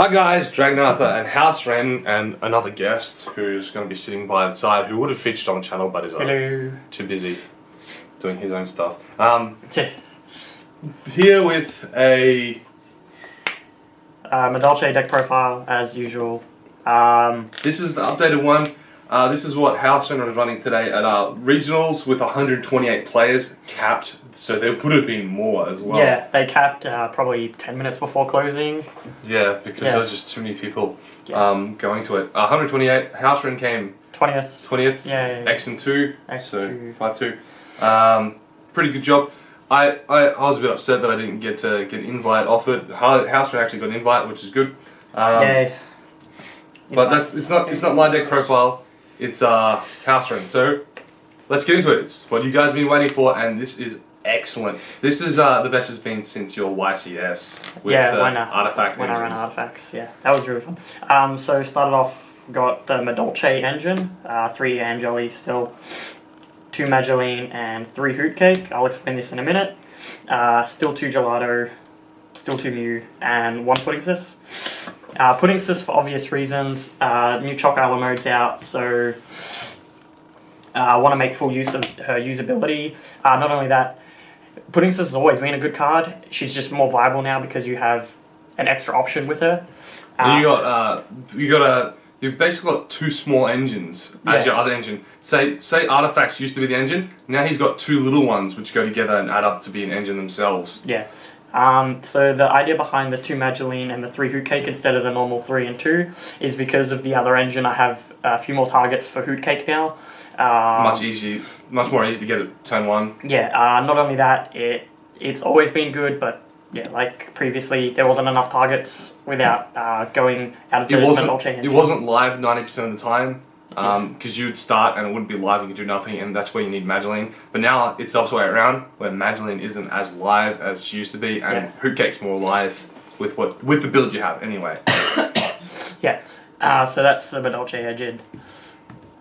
Hi guys, Dragnartha and Haosren and another guest who's going to be sitting by the side who would have featured on the channel but is too busy doing his own stuff. Here with a Madolche deck profile as usual. This is the updated one. This is what Haosren was running today at regionals with 128 players capped, so there would have been more as well. Yeah, they capped probably 10 minutes before closing. Yeah, because there was just too many people going to it. 128. Haosren came 20th. 20th. Yeah. X and 2. X so 2. 5-2. Pretty good job. I was a bit upset that I didn't get an invite off it. Haosren actually got an invite, which is good. Yay. But it's not my deck profile. It's Haosren. So let's get into it. It's what you guys have been waiting for, and this is excellent. This is the best it's been since your YCS with artifact when engines. I ran artifacts. Yeah, that was really fun. So started off, got the Madolche engine, 3 Angeli still, 2 Mageline and 3 Hoot Cake. I'll explain this in a minute. Still 2 Gelato, still 2 Mew, and 1 Pudding Sis. Pudding Sis for obvious reasons. New Chalk Island mode's out, so I want to make full use of her usability. Not only that, Pudding Sis has always been a good card. She's just more viable now because you have an extra option with her. You've basically got 2 small engines as your other engine. Say Artifacts used to be the engine. Now he's got 2 little ones which go together and add up to be an engine themselves. Yeah. So the idea behind the 2 Mageline and the 3 Hoot Cake instead of the normal 3 and 2 is because of the other engine. I have a few more targets for Hoot Cake now. Much more easy to get at turn 1. Yeah. Not only that, it's always been good, but yeah, like previously, there wasn't enough targets without going out of the Madolche engine. It wasn't live 90% of the time. Because you would start and it wouldn't be live and you could do nothing, and that's where you need Mageline. But now it's the opposite way around, where Mageline isn't as live as she used to be, and Hoot Cake's more live with the build you have anyway. Yeah. So that's the Madolche engine.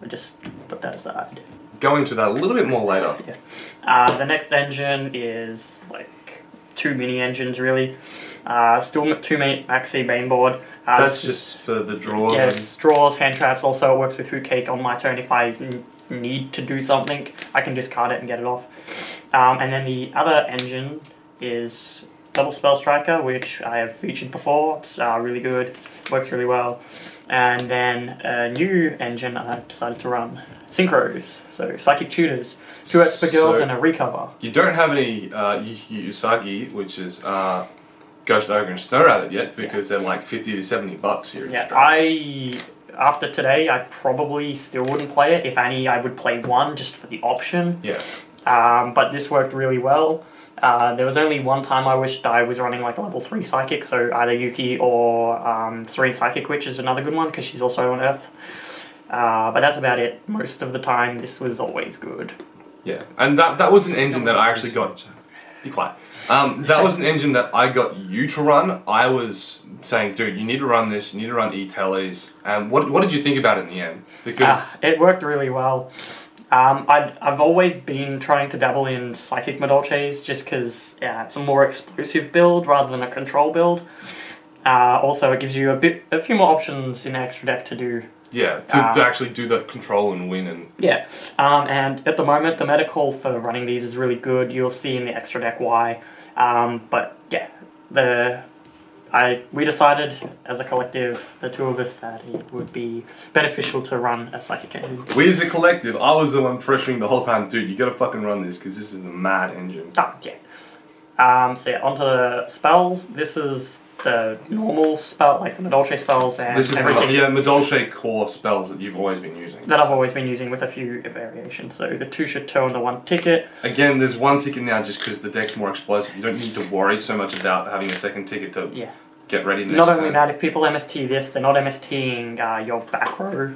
I'll just put that aside. Go into that a little bit more later. Yeah. The next engine is like 2 mini engines really. Still 2 maxi mainboard. That's just for the draws. Yeah, it's draws, hand traps. Also, it works with Hoot Cake on my turn. If I need to do something, I can discard it and get it off. And then the other engine is Double Spell Striker, which I have featured before. It's really good, works really well. And then a new engine I decided to run, Synchros. So Psychic Tutors, 2 Expert Girls and a Recover. You don't have any Usagi, which is Ghost Ogre and Snow Rabbit yet, because they're like $50 to $70 here. Yeah, after today, I probably still wouldn't play it. If any, I would play 1 just for the option. Yeah. But this worked really well. There was only one time I wished I was running like a level 3 Psychic, so either Yuki or Serene Psychic, which is another good one because she's also on Earth. But that's about it. Most of the time, this was always good. Yeah, and that was an engine that I actually got. Be quiet. That was an engine that I got you to run. I was saying, dude, you need to run this. You need to run e-teles. And what did you think about it in the end? Because it worked really well. I've always been trying to dabble in Psychic Madolches just because it's a more explosive build rather than a control build. Also, it gives you a few more options in the extra deck to do. Yeah, to actually do the control and win and... Yeah, and at the moment, the medical for running these is really good. You'll see in the extra deck why. But yeah, we decided as a collective, the 2 of us, that it would be beneficial to run a Psychic engine. We as a collective, I was the one pressuring the whole time, dude, you gotta fucking run this, because this is a mad engine. Oh, yeah. So yeah, onto the spells. This is the normal spell, like the Madolche spells and everything. Madolche core spells that you've always been using. That I've always been using with a few variations. So the 2 should turn to 1 ticket. Again, there's 1 ticket now just because the deck's more explosive. You don't need to worry so much about having a 2nd ticket to get ready next Not only that, if people MST this, they're not MSTing your back row.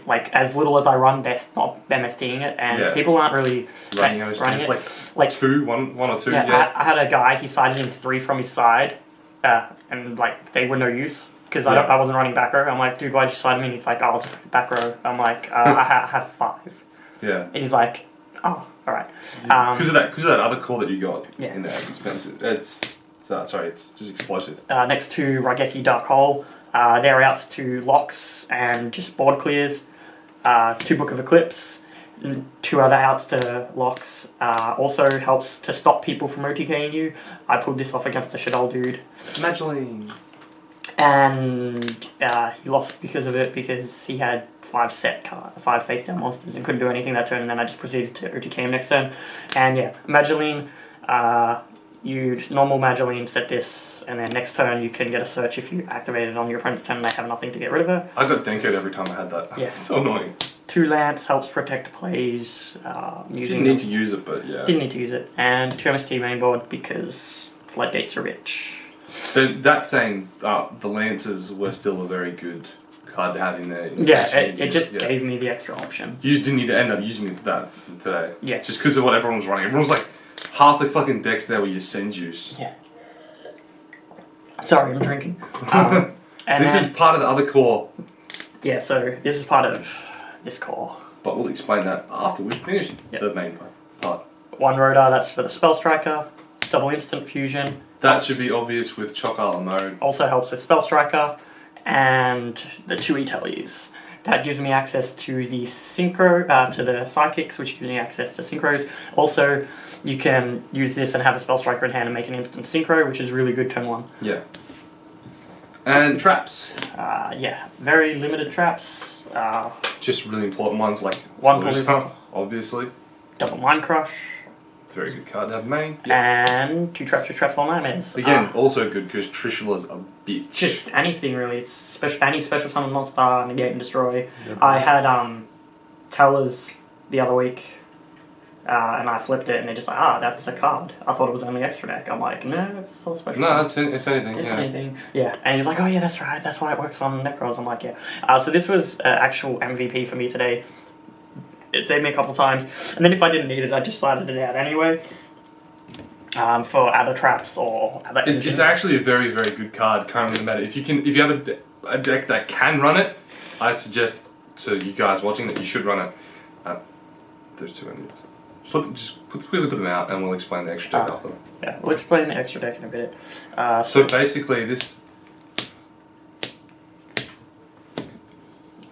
Like, as little as I run, they're not MSTing it, and people aren't really running it. Like 2, 1 or 2. Yeah, I had a guy, he sided in 3 from his side, and like, they were no use. Because I wasn't running back row. I'm like, dude, why'd you side me? And he's like, oh, I was back row. I'm like, I have 5. Yeah. And he's like, oh, alright. Because of that other core that you got in there, it's expensive. So, sorry, it's just explosive. Next to Raigeki Dark Hole, they're outs to locks and just board clears. 2 Book of Eclipse, 2 other outs to locks. Also helps to stop people from OTKing you. I pulled this off against the Shadol dude. Madolche. And he lost because of it, because he had 5 face down monsters and couldn't do anything that turn, and then I just proceeded to OTK him next turn. And yeah, Mageline, you just normal Mageline, set this, and then next turn you can get a search if you activate it on your opponent's turn and they have nothing to get rid of her. I got Denkoed every time I had that. Yeah. So annoying. 2 Lance helps protect plays. Didn't need to use it, but yeah. Didn't need to use it. And 2 MST mainboard because flight dates are rich. So that saying, the Lancers were still a very good card to have in there. It just gave me the extra option. You just didn't need to end up using that for today. Yeah. Just because of what everyone was running. Everyone was like, half the fucking decks there were your Senjus. Yeah. Sorry, I'm drinking. And this is part of the other core. Yeah, so this is part of this core. But we'll explain that after we've finished the main part. 1 Rotor, that's for the Spell Striker. Double Instant Fusion. That should be obvious with Chocala mode. Also helps with Spell Striker. And the 2 e-teles. That gives me access to the Synchro, to the Psychics, which gives me access to Synchros. Also, you can use this and have a Spell Striker in hand and make an instant Synchro, which is really good turn 1. Yeah. And traps. Yeah, very limited traps. Just really important ones like 1 Palooza, obviously. Double Mind Crush. Very good card to have main. And 2 traps with Traps on Nightmares. Again, also good because Trishula's a bitch. Just anything really. It's any special summon monster, negate and destroy. I had Tellers the other week, and I flipped it, and they're just like, that's a card. I thought it was only extra deck. I'm like, no, it's all special. No, it's anything. It's anything. Yeah, and he's like, oh yeah, that's right. That's why it works on Necros. I'm like, yeah. So this was actual MVP for me today. It saved me a couple times, and then if I didn't need it, I just slided it out anyway. For other traps or other engines. It's actually a very, very good card currently in the meta. If you have a deck that can run it, I suggest to you guys watching that you should run it. There's 2 engines. Quickly put them out, and we'll explain the extra deck after. Yeah, we'll explain the extra deck in a bit. So basically, this.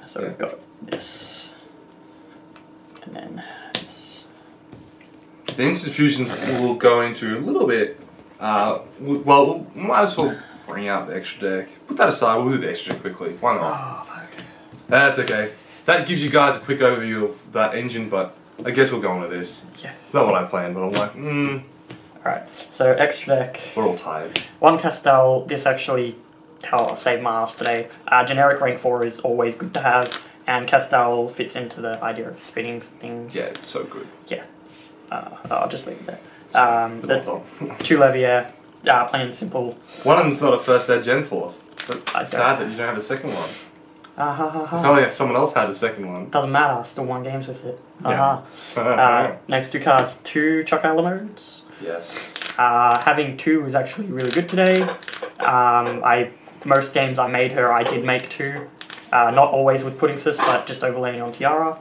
So we've got this. And then the instant fusions will go into a little bit. Well, we might as well bring out the extra deck. Put that aside. We'll do the extra deck quickly. Why not? Oh, fuck. That's okay. That gives you guys a quick overview of that engine, but I guess we'll go on to this. Yeah. It's not what I planned, but I'm like, Alright. So extra deck. We're all tired. 1 Castel. This actually saved my ass today. Generic rank 4 is always good to have. And Castel fits into the idea of spinning things. Yeah, it's so good. Yeah. I'll just leave it there. The 2 Levier, plain and simple. One of them's not a first ed Gen Force. It's sad that you don't have a second one. If only someone else had a second one. Doesn't matter, I still won games with it. Yeah. Next 2 cards, 2 Chocala modes. Yes. Having 2 was actually really good today. Most games I made her, I did make 2. Not always with Pudding Sis, but just overlaying on Tiara.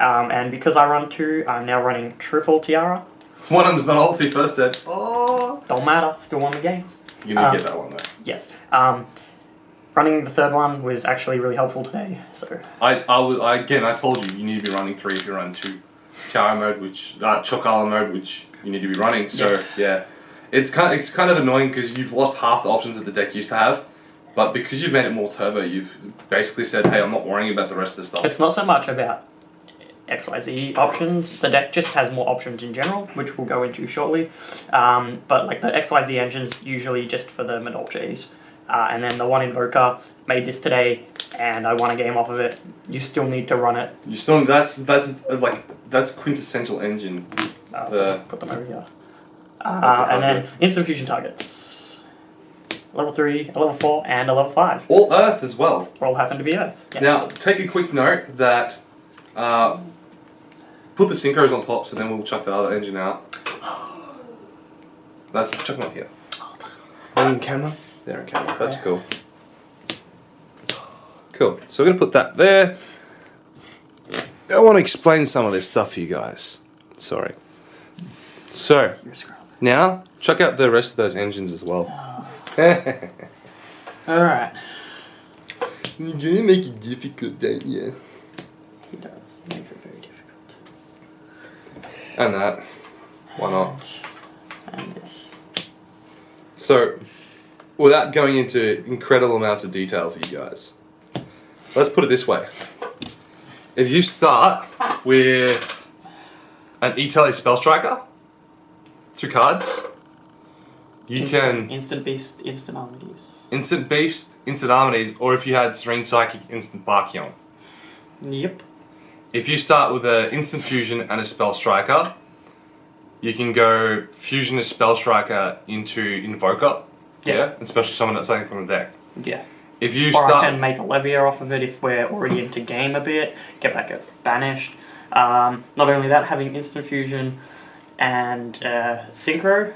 And because I run 2, I'm now running triple Tiara. One of them's not ulti first ed. Oh. Don't matter, still won the games. You're going to get that one though. Yes. Running the 3rd one was actually really helpful today. So I told you need to be running 3 if you run 2. Tiara mode, which Chocala mode, which you need to be running. So yeah, it's kind of annoying because you've lost half the options that the deck used to have. But because you've made it more turbo, you've basically said, hey, I'm not worrying about the rest of the stuff. It's not so much about XYZ options. The deck just has more options in general, which we'll go into shortly. But like the XYZ engine's usually just for the Madolches. And then the 1 Invoker made this today, and I won a game off of it. You still need to run it. You still that's quintessential engine. Put them over here. And then instant fusion targets. Level 3, a level 4, and a level 5. All Earth as well. All happen to be Earth. Yes. Now, take a quick note that put the synchros on top, so then we'll chuck the other engine out. Chuck them up here. Are you in camera? They're in camera. That's cool. Cool. So we're going to put that there. I want to explain some of this stuff for you guys. Sorry. So, You're scrubbed. Now, check out the rest of those engines as well. Alright. You're gonna make it difficult, don't you? He does. He makes it very difficult. And that. Why not? And this. So, without going into incredible amounts of detail for you guys, let's put it this way. If you start with an e-tele spell striker, 2 cards, you can instant beast, instant armides. Instant beast, instant armides, or if you had serene psychic, instant Barkion. Yep. If you start with an instant fusion and a spell striker, you can go fusion a spell striker into invoker. Yeah. And special summon that something from the deck. Yeah. If you or start, I can make a Levier off of it if we're already into game a bit. Get back a banished. Not only that, having instant fusion and synchro.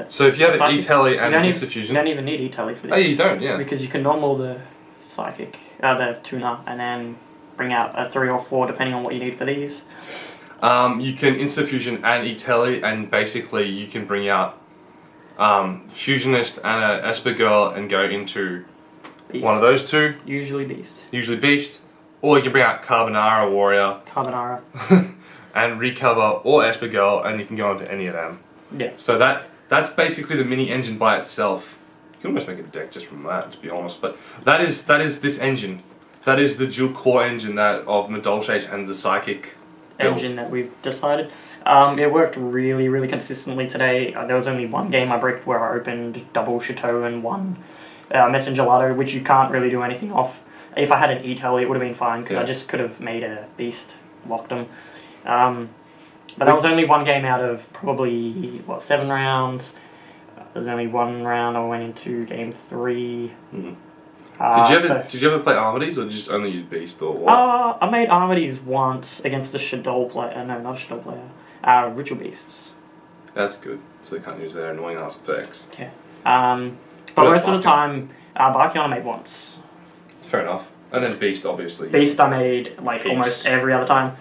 So if you have an e-tele and instant fusion, you don't even need e-tele for this. Oh, you don't, yeah. Because you can normal the psychic, the tuner, and then bring out a 3 or 4 depending on what you need for these. You can instant fusion and e-tele, and basically you can bring out Fusionist and a Esper Girl and go into Beast. one of those 2. Usually Beast. Usually Beast. Or you can bring out Carbonara Warrior. Carbonara. And recover or Esper Girl, and you can go into any of them. Yeah. So that's basically the mini engine by itself. You can almost make a deck just from that, to be honest. But that is this engine. That is the dual core engine that of Madolche's and the Psychic build. Engine that we've decided. It worked really, really consistently today. There was only one game I bricked where I opened double Chateau and 1 Messenger Lotto, which you can't really do anything off. If I had an e-tele, it would have been fine because I just could have made a beast, locked them. But that was only one game out of probably 7 rounds. There's only 1 round I went into game 3. Did you ever play Armides or just only use Beast or what? I made Armides once against the Shadow player. No, not a Shadow player. Ritual Beasts. That's good. So they can't use their annoying ass effects. Yeah. But most of the time, Barkion I made once. It's fair enough. And then Beast, obviously. Beast I made almost every other time.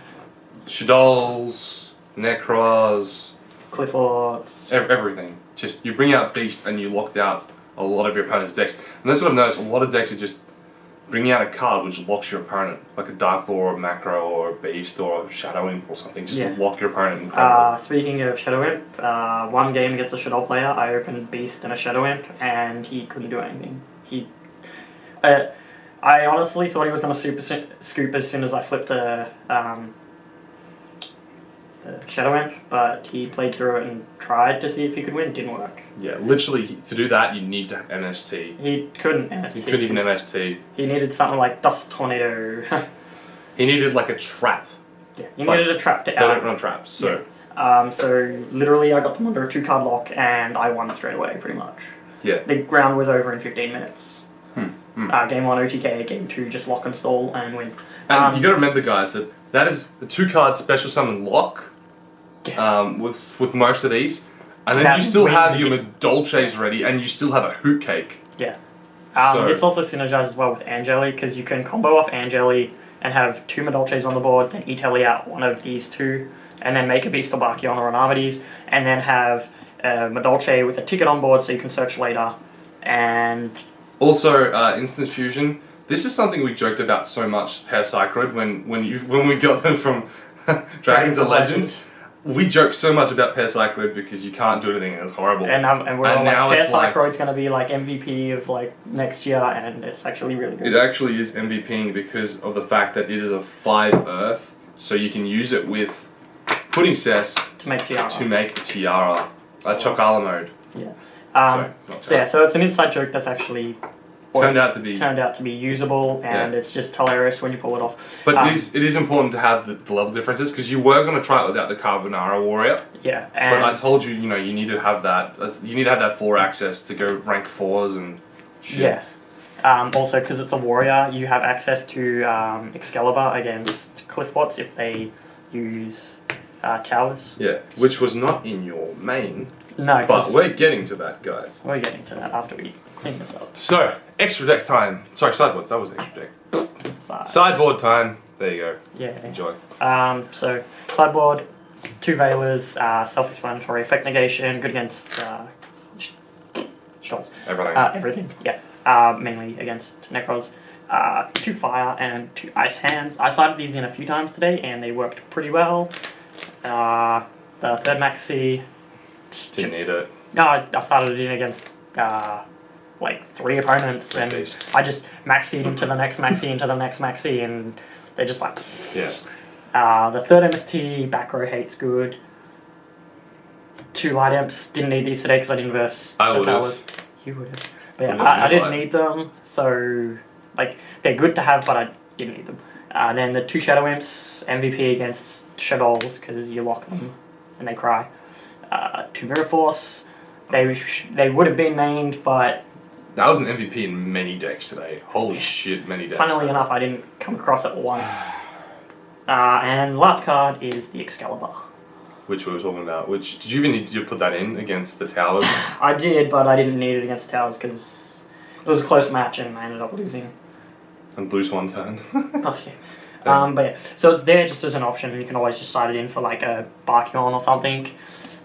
Shadows, Necros, Cliffords. Everything. Just, you bring out Beast and you locked out a lot of your opponent's decks. And that's what I've noticed, a lot of decks are just bringing out a card which locks your opponent. Like a Dark Lore or a Macro or a Beast or a Shadow Imp or something. Just lock your opponent incredibly. Speaking of Shadow Imp, one game against a Shadow player, I opened Beast and a Shadow Imp and he couldn't do anything. I honestly thought he was going to super scoop as soon as I flipped the Shadow Imp, but he played through it and tried to see if he could win. It didn't work. Yeah, literally, to do that, you need to MST. He couldn't MST. He couldn't even MST. He needed something like Dust Tornado. He needed like a trap. Yeah, he needed a trap to They don't run traps, so... Yeah. So literally I got them under a 2-card lock and I won straight away, pretty much. Yeah. The round was over in 15 minutes. Game 1 OTK, game 2 just lock and stall and win. And you got to remember, guys, that is the 2-card special summon lock. With most of these, and then you still have your Madolches ready, and you still have a hoot cake. Yeah. This also synergizes well with Angeli because you can combo off Angeli and have 2 Madolches on the board, then e-tele out one of these 2, and then make a Beast or Barkion or an Armides, and then have Madolche with a ticket on board so you can search later. And also instant fusion. This is something we joked about so much, Paracycloid, when we got them from Dragons and Legends. We joke so much about Paracycloid because you can't do anything and it's horrible. And we're all like, Paracycloid's going to be like MVP of like next year, and it's actually really good. It actually is MVPing because of the fact that it is a 5 Earth, so you can use it with Pudding Cess to make Tiara. A Chocala mode. Yeah. So it's an inside joke that's actually turned out to be usable, and it's just hilarious when you pull it off. But it is important to have the level differences because you were going to try it without the Carbonara Warrior. Yeah. But I told you, you need to have that. You need to have that 4 access to go rank 4s and shit. Yeah. Also, because it's a warrior, you have access to Excalibur against Cliffbots if they use towers. Yeah, which was not in your main. No, but we're getting to that, guys. We're getting to that after we clean this up. So, extra deck time. Sorry, sideboard. That was extra deck. Sideboard time. There you go. Yeah. Enjoy. So, sideboard, 2 Veilers, self-explanatory, effect negation, good against shots. Everything, yeah. Mainly against Necros. 2 fire and 2 ice hands. I sided these in a few times today and they worked pretty well. The 3rd maxi. Didn't need it. No, I started it in against like 3 opponents and I just maxi into the next maxi into the next maxi and they're just like. Yeah. The 3rd MST back row hate's good. 2 light imps. Didn't need these today because I didn't verse. I would have. You would have. Yeah, I didn't need them, so like they're good to have, but I didn't need them. Then the 2 Shadow Imps, MVP against Shadows because you lock them and they cry. 2 Mirror Force, they would have been mained, but that was an MVP in many decks today. Holy shit, many decks. Funnily enough, I didn't come across it once. And last card is the Excalibur. Which we were talking about. Which did you even need to put that in against the Towers? I did, but I didn't need it against the Towers because it was a close match and I ended up losing. And lose 1 turn. Oh yeah. But yeah, so it's there just as an option, and you can always just side it in for like a Barkion or something.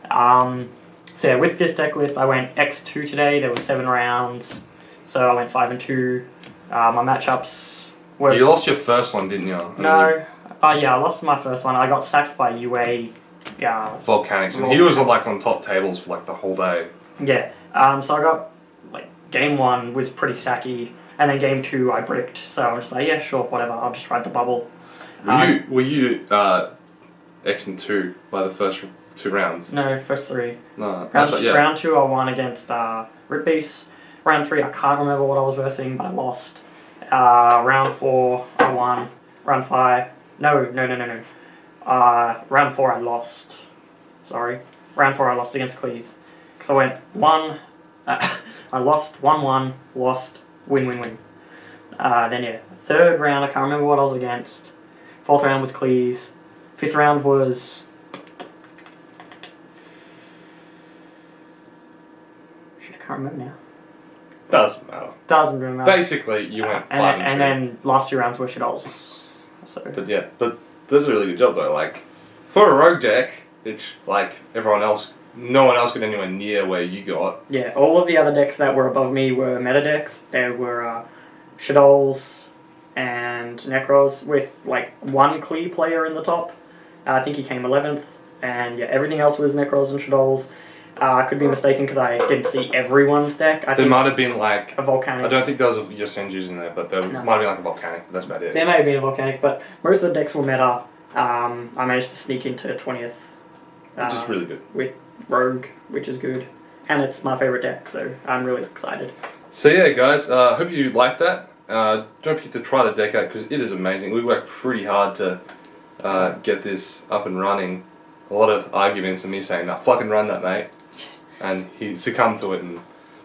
So yeah, with this deck list, I went X2 today. There were 7 rounds, so I went 5 and 2. My matchups were. You lost your first one, didn't you? No. Yeah, I lost my first one. I got sacked by UA. Volcanics, and he was like on top tables for like the whole day. Yeah. So I got like game 1 was pretty sacky, and then game 2 I bricked. So I was like, yeah, sure, whatever. I'll just ride the bubble. Were you X and 2 by the first 2 rounds? No, first 3. No. Round 2 I won against Rip Beast. Round 3 I can't remember what I was versing, but I lost. Round 4 I won. Round 5. No. Round 4 I lost. Sorry. Round 4 I lost against Cleese. Because I went 1. I lost 1-1, lost, win. Then yeah. 3rd round I can't remember what I was against. 4th round was Cleese. 5th round was. Shit, I can't remember now. Doesn't matter. Doesn't really matter. Basically, you went 5 and 2. And then last 2 rounds were Shadows. So. But yeah, that's a really good job though. Like, for a rogue deck, which like no one else got anywhere near where you got. Yeah, all of the other decks that were above me were meta decks. There were Shadows and Necros with like 1 Klee player in the top. I think he came 11th. And yeah, everything else was Necros and Shadows. I could be mistaken because I didn't see everyone's deck. There might have been like a Volcanic. I don't think there was a Yosenju's in there, but there might have been like a Volcanic. But that's about it. There may have been a Volcanic, but most of the decks were meta. I managed to sneak into 20th. Which is really good. With Rogue, which is good. And it's my favourite deck, so I'm really excited. So yeah, guys, hope you liked that. Don't forget to try the deck out because it is amazing. We worked pretty hard to get this up and running. A lot of arguments and me saying, "No, fucking run that, mate." And he succumbed to it and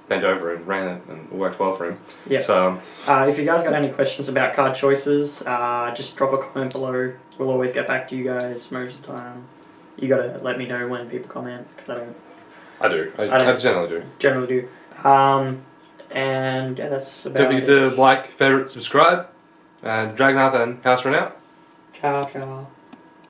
bent over and ran it, and it worked well for him. Yeah. So, if you guys got any questions about card choices, just drop a comment below. We'll always get back to you guys most of the time. You gotta let me know when people comment, because I don't. I do. I generally do. Generally do. And yeah, that's about Don't forget to like, favorite, subscribe, and Dragonath and Haosren out. Ciao, ciao.